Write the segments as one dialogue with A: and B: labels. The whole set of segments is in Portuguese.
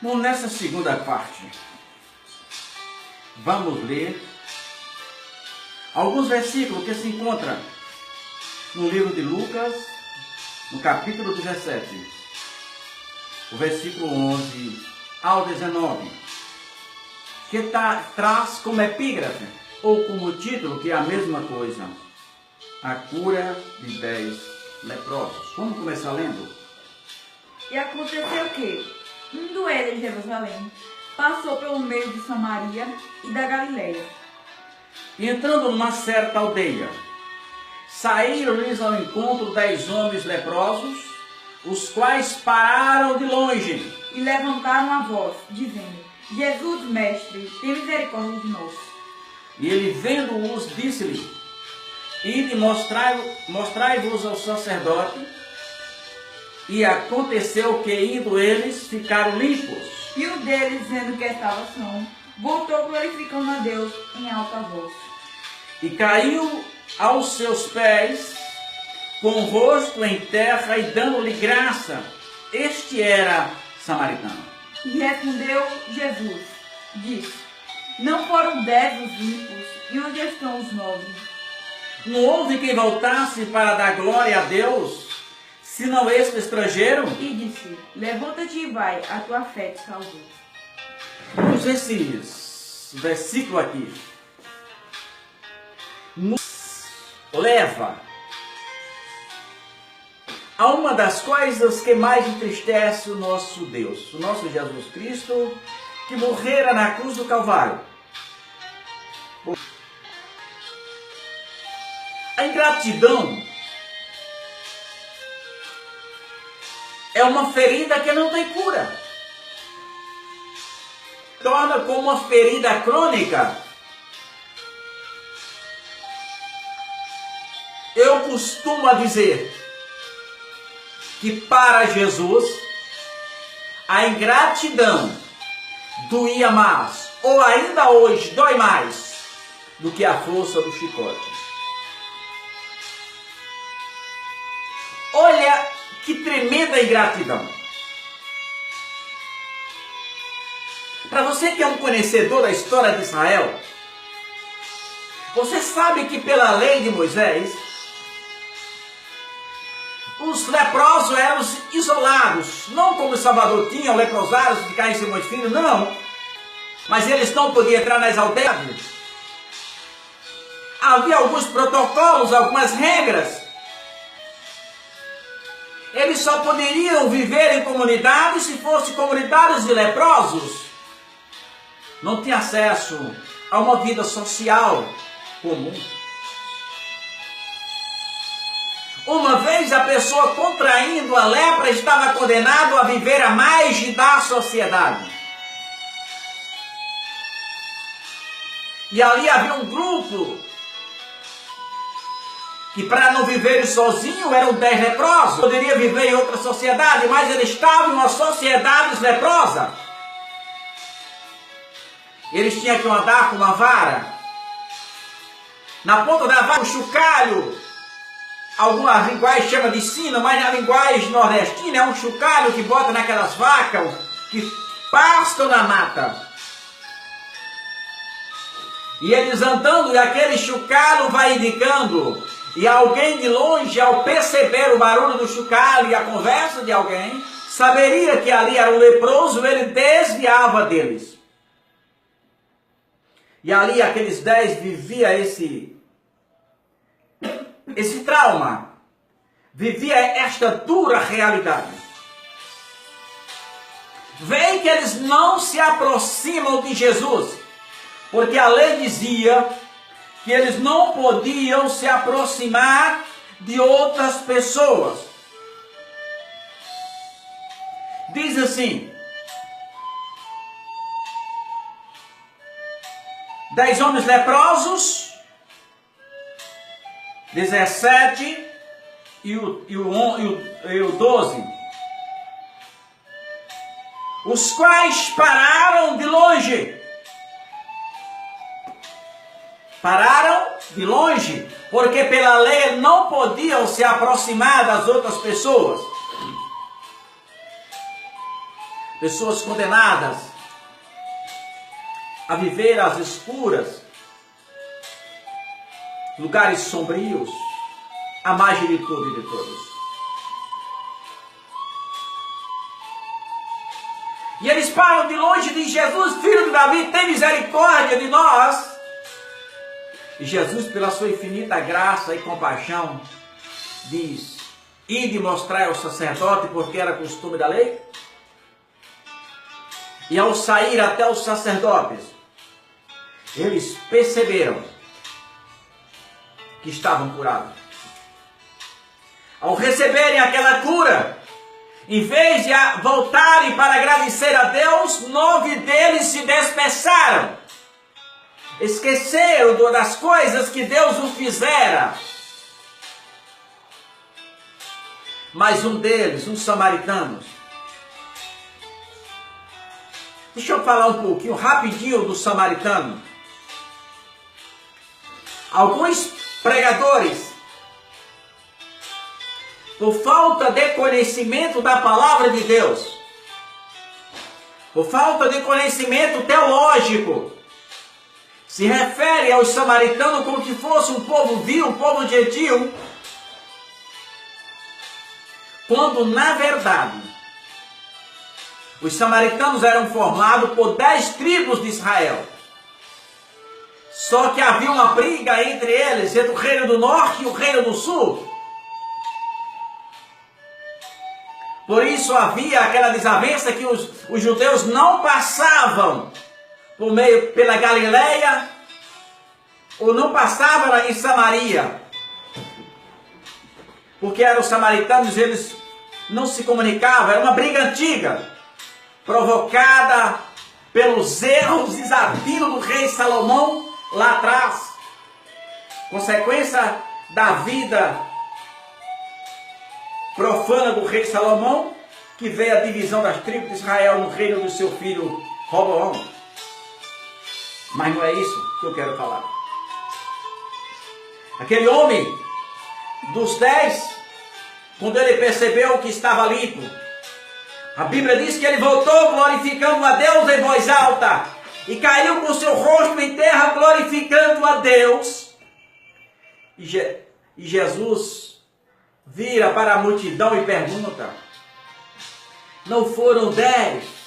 A: Bom, nessa segunda parte, vamos ler alguns versículos que se encontram no livro de Lucas, no capítulo 17, o versículo 11 ao 19, que traz como epígrafe, ou como título, que é a mesma coisa, a cura de 10 leprosos. Vamos começar lendo?
B: E aconteceu que, indo ele em Jerusalém, passou pelo meio de Samaria e da Galileia.
A: E entrando numa certa aldeia, saíram-lhes ao encontro 10 homens leprosos, os quais pararam de longe
B: E levantaram a voz, dizendo: Jesus, mestre, tem misericórdia de nós.
A: E ele, vendo-os, disse-lhe: Ide, mostrai-vos ao sacerdote. E aconteceu que, indo eles, ficaram limpos.
B: E um deles, vendo que estava são, voltou glorificando a Deus em alta voz.
A: E caiu aos seus pés, com o rosto em terra, e dando-lhe graça. Este era samaritano.
B: E respondeu Jesus, disse: Não foram 10 os limpos, e onde estão os 9?
A: Não houve quem voltasse para dar glória a Deus, senão este estrangeiro?
B: E disse: Levanta-te e vai, a tua fé te salvou.
A: Vamos ver esse versículo aqui. Nos leva a uma das coisas que mais entristece o nosso Deus, o nosso Jesus Cristo, que morrera na cruz do Calvário. A ingratidão é uma ferida que não tem cura. Torna como uma ferida crônica. Eu costumo dizer que para Jesus a ingratidão doía mais, ou ainda hoje dói mais, do que a força do chicote. Olha que tremenda ingratidão. Para você que é um conhecedor da história de Israel, você sabe que pela lei de Moisés, os leprosos eram isolados, não como Salvador tinha, o leprosário de Caim e Simões Filho, não. Mas eles não podiam entrar nas aldeias. Havia alguns protocolos, algumas regras. Eles só poderiam viver em comunidades se fossem comunidades de leprosos. Não tinha acesso a uma vida social comum. Uma vez a pessoa contraindo a lepra estava condenado a viver à margem da sociedade. E ali havia um grupo que, para não viver sozinho, eram 10 leprosos. Poderia viver em outra sociedade, mas eles estavam em uma sociedade leprosa. Eles tinham que andar com uma vara. Na ponta da vara, um chocalho. Alguma linguagem chama de sino, mas na linguagem nordestina é um chocalho que bota naquelas vacas que pastam na mata. E eles andando, e aquele chocalho vai indicando. E alguém de longe, ao perceber o barulho do chocalho e a conversa de alguém, saberia que ali era um leproso, ele desviava deles. E ali aqueles 10 viviam esse trauma, vivia esta dura realidade. Veem que eles não se aproximam de Jesus, porque a lei dizia que eles não podiam se aproximar de outras pessoas. Diz assim: 10 homens leprosos, 17 e o 12, os quais pararam de longe. Pararam de longe, porque pela lei não podiam se aproximar das outras pessoas. pessoas condenadas a viver às escuras, lugares sombrios, a margem de tudo e de todos. E eles param de longe de Jesus, filho de Davi, tem misericórdia de nós. E Jesus, pela sua infinita graça e compaixão, diz: ide mostrar ao sacerdote, porque era costume da lei. E ao sair até os sacerdotes, eles perceberam que estavam curados. Ao receberem aquela cura, em vez de voltarem para agradecer a Deus, 9 deles se dispersaram. Esqueceram das coisas que Deus os fizera. Mas um deles, um samaritano. Deixa eu falar um pouquinho, rapidinho do samaritano. Alguns pregadores, por falta de conhecimento da palavra de Deus, por falta de conhecimento teológico, se refere aos samaritanos como se fosse um povo vil, um povo gentil, quando na verdade os samaritanos eram formados por 10 tribos de Israel. Só que havia uma briga entre eles, entre o reino do norte e o reino do sul. Por isso havia aquela desavença que os judeus não passavam pela Galileia, ou não passavam em Samaria. Porque eram os samaritanos, eles não se comunicavam, era uma briga antiga, provocada pelos erros desafios do rei Salomão lá atrás. Consequência da vida profana do rei Salomão, que veio a divisão das tribos de Israel no reino do seu filho Roboão. Mas não é isso que eu quero falar. Aquele homem dos 10, quando ele percebeu que estava limpo, a Bíblia diz que ele voltou glorificando a Deus em voz alta e caiu com seu rosto em terra glorificando a Deus. E Jesus vira para a multidão e pergunta: não foram 10?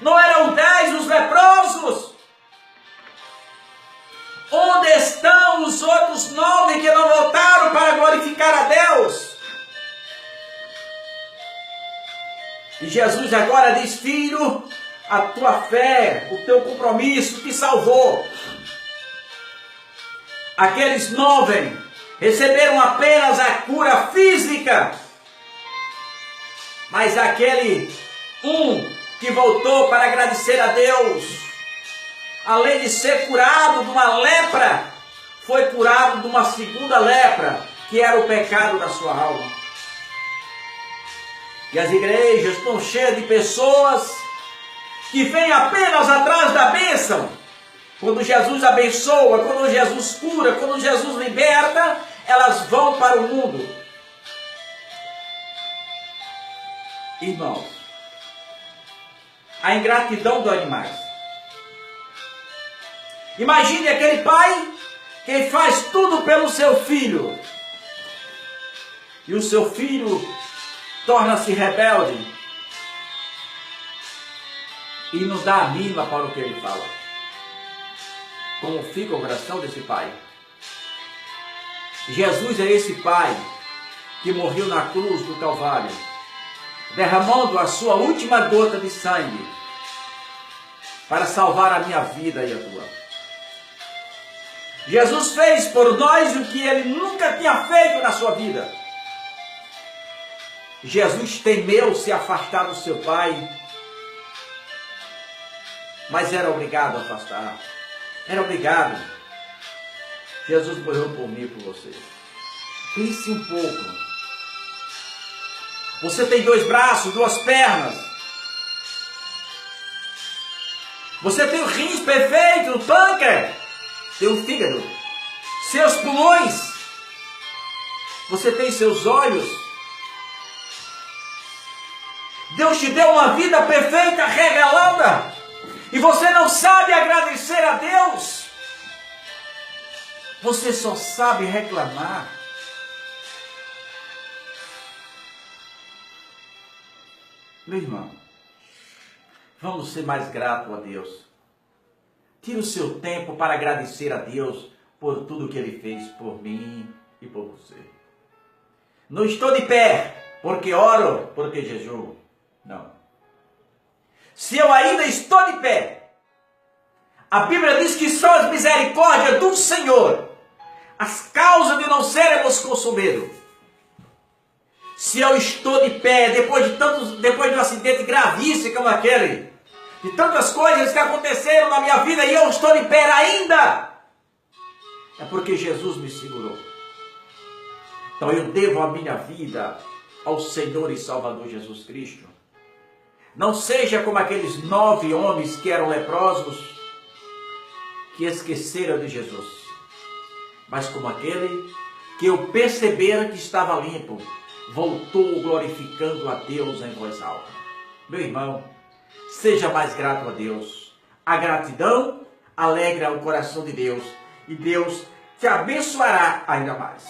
A: Não eram 10 os leprosos? Onde estão os outros 9 que não voltaram para glorificar a Deus? E Jesus agora diz: filho, a tua fé, o teu compromisso te salvou. Aqueles 9 receberam apenas a cura física, mas aquele que voltou para agradecer a Deus, além de ser curado de uma lepra, foi curado de uma segunda lepra, que era o pecado da sua alma. E as igrejas estão cheias de pessoas que vêm apenas atrás da bênção. Quando Jesus abençoa, quando Jesus cura, quando Jesus liberta, elas vão para o mundo. Irmãos, a ingratidão dos animais. Imagine aquele pai que faz tudo pelo seu filho, e o seu filho torna-se rebelde e não dá a mínima para o que ele fala. Como fica o coração desse pai? Jesus é esse pai que morreu na cruz do Calvário, derramando a sua última gota de sangue para salvar a minha vida e a tua. Jesus fez por nós o que ele nunca tinha feito na sua vida. Jesus temeu se afastar do seu pai, mas era obrigado a afastar. Era obrigado. Jesus morreu por mim e por você. Pense um pouco. Você tem 2 braços, 2 pernas. Você tem o rins perfeito, o pâncreas, tem o fígado, seus pulmões. Você tem seus olhos. Deus te deu uma vida perfeita, regalada, e você não sabe agradecer a Deus. Você só sabe reclamar. Meu irmão, vamos ser mais gratos a Deus. Tire o seu tempo para agradecer a Deus por tudo que Ele fez por mim e por você. Não estou de pé porque oro, porque jejuo. Não. Se eu ainda estou de pé, a Bíblia diz que são as misericórdias do Senhor as causas de não sermos consumidos. Se eu estou de pé, depois de um acidente gravíssimo como aquele, de tantas coisas que aconteceram na minha vida e eu estou de pé ainda, é porque Jesus me segurou. Então eu devo a minha vida ao Senhor e Salvador Jesus Cristo. Não seja como aqueles 9 homens que eram leprosos, que esqueceram de Jesus, mas como aquele que eu percebera que estava limpo, voltou glorificando a Deus em voz alta. Meu irmão, seja mais grato a Deus. A gratidão alegra o coração de Deus e Deus te abençoará ainda mais.